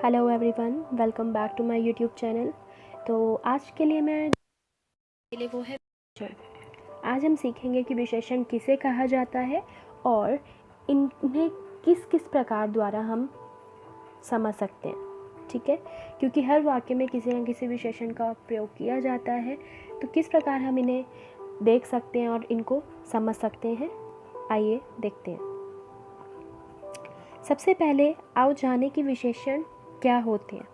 Hello everyone, welcome back to my YouTube channel. तो आज के लिए वो है विशेषण। आज हम सीखेंगे कि विशेषण किसे कहा जाता है और इन्हें किस किस प्रकार द्वारा हम समझ सकते हैं। ठीक है, क्योंकि हर वाक्य में किसी न किसी विशेषण का प्रयोग किया जाता है, तो किस प्रकार हम इन्हें देख सकते हैं और इनको समझ सकते हैं, आइए देखते हैं। सबसे पहले आओ जाने कि विशेषण क्या होते हैं।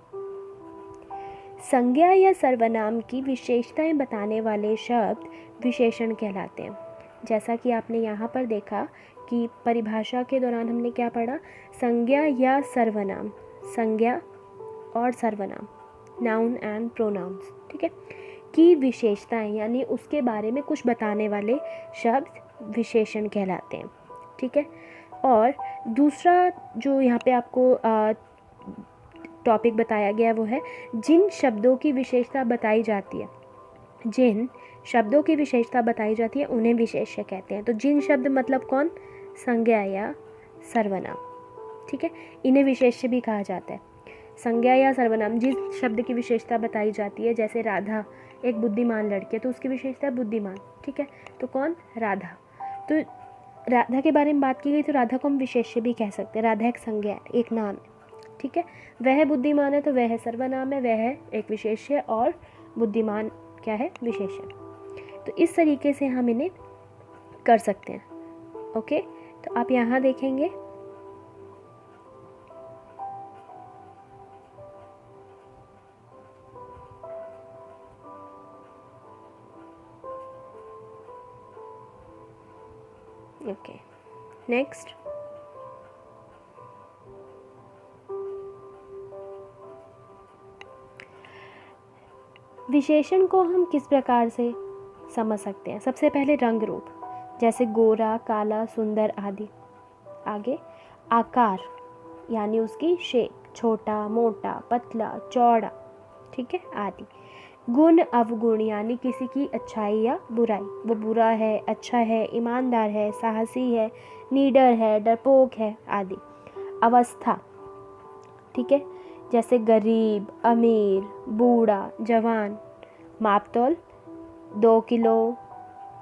संज्ञा या सर्वनाम की विशेषताएं बताने वाले शब्द विशेषण कहलाते हैं। जैसा कि आपने यहाँ पर देखा कि परिभाषा के दौरान हमने क्या पढ़ा, संज्ञा या सर्वनाम, संज्ञा और सर्वनाम, नाउन एंड प्रोनाउंस, ठीक है, की विशेषताएं यानी उसके बारे में कुछ बताने वाले शब्द विशेषण कहलाते हैं। ठीक है, और दूसरा जो यहाँ पे आपको टॉपिक बताया गया वो है जिन शब्दों की विशेषता बताई जाती है, जिन शब्दों की विशेषता बताई जाती है उन्हें विशेष्य कहते हैं। तो जिन शब्द मतलब कौन, संज्ञा या सर्वनाम, ठीक है, इन्हें विशेष्य भी कहा जाता है। संज्ञा या सर्वनाम जिस शब्द की विशेषता बताई जाती है, जैसे राधा एक बुद्धिमान लड़की है तो उसकी विशेषता है बुद्धिमान, ठीक है, तो कौन, राधा। तो राधा के बारे में बात की गई तो राधा को हम विशेष्य भी कह सकते हैं। राधा एक संज्ञा है, एक नाम है, ठीक है, वह बुद्धिमान है तो वह सर्वनाम है, वह एक विशेष्य और बुद्धिमान क्या है, विशेषण। तो इस तरीके से हम इन्हें कर सकते हैं। ओके, तो आप यहाँ देखेंगे ओके, नेक्स्ट विशेषण को हम किस प्रकार से समझ सकते हैं। सबसे पहले रंग रूप, जैसे गोरा, काला, सुंदर आदि। आगे आकार यानी उसकी शेप, छोटा, मोटा, पतला, चौड़ा, ठीक है, आदि। गुण अवगुण यानी किसी की अच्छाई या बुराई, वो बुरा है, अच्छा है, ईमानदार है, साहसी है, नीडर है, डरपोक है, आदि। अवस्था, ठीक है, जैसे गरीब, अमीर, बूढ़ा, जवान। मापतौल 2 किलो,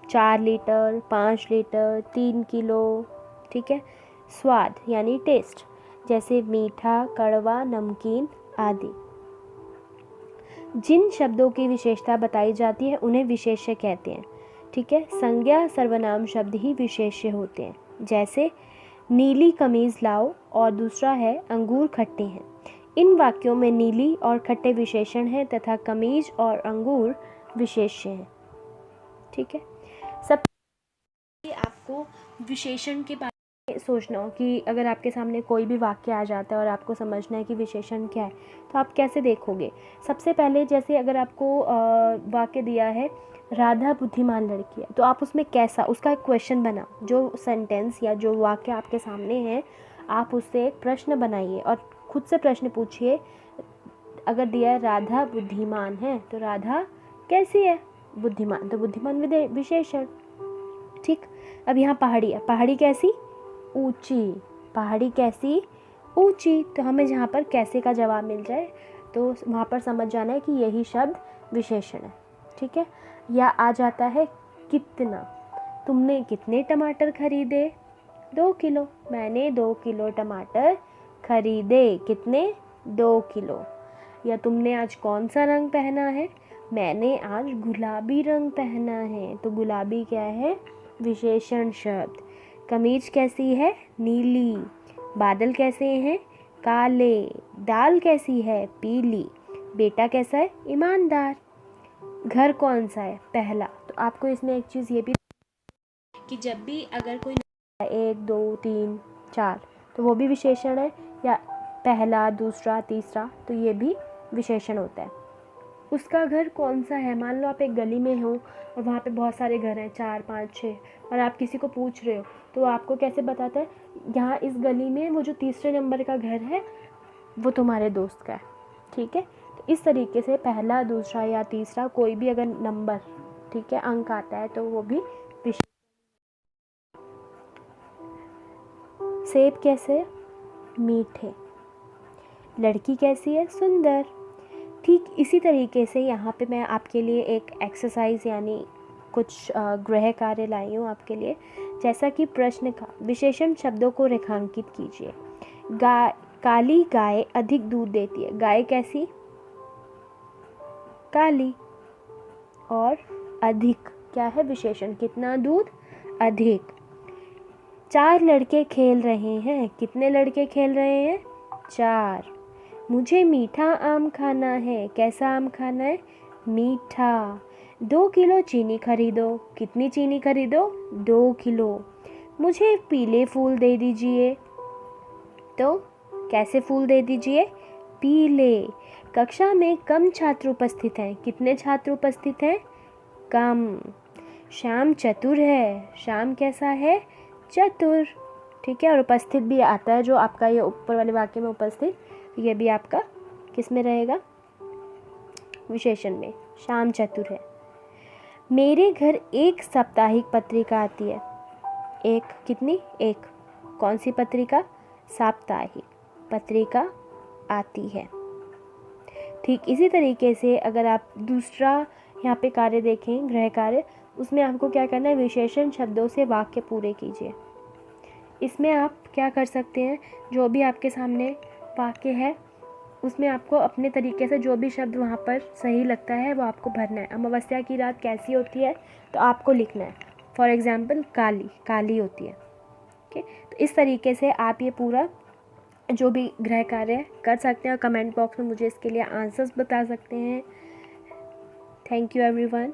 4 लीटर, 5 लीटर, 3 किलो, ठीक है। स्वाद यानी टेस्ट, जैसे मीठा, कड़वा, नमकीन आदि। जिन शब्दों की विशेषता बताई जाती है उन्हें विशेष्य कहते हैं। ठीक है, संज्ञा सर्वनाम शब्द ही विशेष्य होते हैं, जैसे नीली कमीज लाओ और दूसरा है अंगूर खट्टे हैं। इन वाक्यों में नीली और खट्टे विशेषण हैं तथा कमीज और अंगूर विशेष्य हैं। ठीक है, सब आपको विशेषण के बारे में सोचना हो कि अगर आपके सामने कोई भी वाक्य आ जाता है और आपको समझना है कि विशेषण क्या है, तो आप कैसे देखोगे। सबसे पहले जैसे अगर आपको वाक्य दिया है राधा बुद्धिमान लड़की है, तो आप उसमें कैसा, उसका एक क्वेश्चन बना, जो सेंटेंस या जो वाक्य आपके सामने है आप उससे एक प्रश्न बनाइए और खुद से प्रश्न पूछिए। अगर दिया है राधा बुद्धिमान है तो राधा कैसी है, बुद्धिमान, तो बुद्धिमान विशेषण। ठीक, अब यहाँ पहाड़ी है, पहाड़ी कैसी, ऊंची, पहाड़ी कैसी, ऊंची। तो हमें जहाँ पर कैसे का जवाब मिल जाए तो वहाँ पर समझ जाना है कि यही शब्द विशेषण है। ठीक है, या आ जाता है कितना, तुमने कितने टमाटर खरीदे, 2 किलो, मैंने 2 किलो टमाटर खरीदे, कितने, 2 किलो। या तुमने आज कौन सा रंग पहना है, मैंने आज गुलाबी रंग पहना है, तो गुलाबी क्या है, विशेषण शब्द। कमीज कैसी है, नीली। बादल कैसे हैं, काले। दाल कैसी है, पीली। बेटा कैसा है, ईमानदार। घर कौन सा है, पहला। तो आपको इसमें एक चीज़ ये भी कि जब भी अगर कोई 1 2 3 4 तो वो भी विशेषण है, या पहला, दूसरा, तीसरा, तो ये भी विशेषण होता है। उसका घर कौन सा है, मान लो आप एक गली में हो और वहाँ पे बहुत सारे घर हैं, 4 5 6, और आप किसी को पूछ रहे हो तो आपको कैसे बताता है, यहाँ इस गली में वो जो तीसरे नंबर का घर है वो तुम्हारे दोस्त का है। ठीक है, तो इस तरीके से पहला, दूसरा या तीसरा कोई भी अगर नंबर, ठीक है, अंक आता है तो वो भी विशेष। सेब कैसे, मीठे। लड़की कैसी है? सुंदर। ठीक इसी तरीके से यहाँ पे मैं आपके लिए एक एक्सरसाइज यानी कुछ गृह कार्य लाई हूँ आपके लिए। जैसा कि प्रश्न का विशेषण शब्दों को रेखांकित कीजिए। काली गाय अधिक दूध देती है। गाय कैसी? काली। और अधिक क्या है? विशेषण। कितना दूध? अधिक। 4 लड़के खेल रहे हैं। कितने लड़के खेल रहे हैं? 4। मुझे मीठा आम खाना है। कैसा आम खाना है? मीठा। 2 किलो चीनी खरीदो। कितनी चीनी खरीदो? 2 किलो। मुझे पीले फूल दे दीजिए। तो कैसे फूल दे दीजिए? पीले। कक्षा में कम छात्र उपस्थित हैं। कितने छात्र उपस्थित हैं? कम। श्याम चतुर है। श्याम कैसा है? चतुर। ठीक है। और उपस्थित भी आता है, जो आपका ये ऊपर वाले वाक्य में उपस्थित, ये भी आपका किस में रहेगा? विशेषण में। श्याम चतुर है। मेरे घर एक साप्ताहिक पत्रिका आती है। एक कितनी? एक। कौन सी पत्रिका? साप्ताहिक पत्रिका आती है। ठीक इसी तरीके से अगर आप दूसरा यहाँ पे कार्य देखें, गृह कार्य, उसमें आपको क्या करना है? विशेषण शब्दों से वाक्य पूरे कीजिए। इसमें आप क्या कर सकते हैं? जो भी आपके सामने वाक्य है उसमें आपको अपने तरीके से जो भी शब्द वहाँ पर सही लगता है वो आपको भरना है। अमावस्या की रात कैसी होती है तो आपको लिखना है। फॉर एग्जाम्पल काली, काली होती है। ओके, तो इस तरीके से आप ये पूरा जो भी गृह कार्य कर सकते हैं और कमेंट बॉक्स में मुझे इसके लिए आंसर्स बता सकते हैं। Thank you everyone.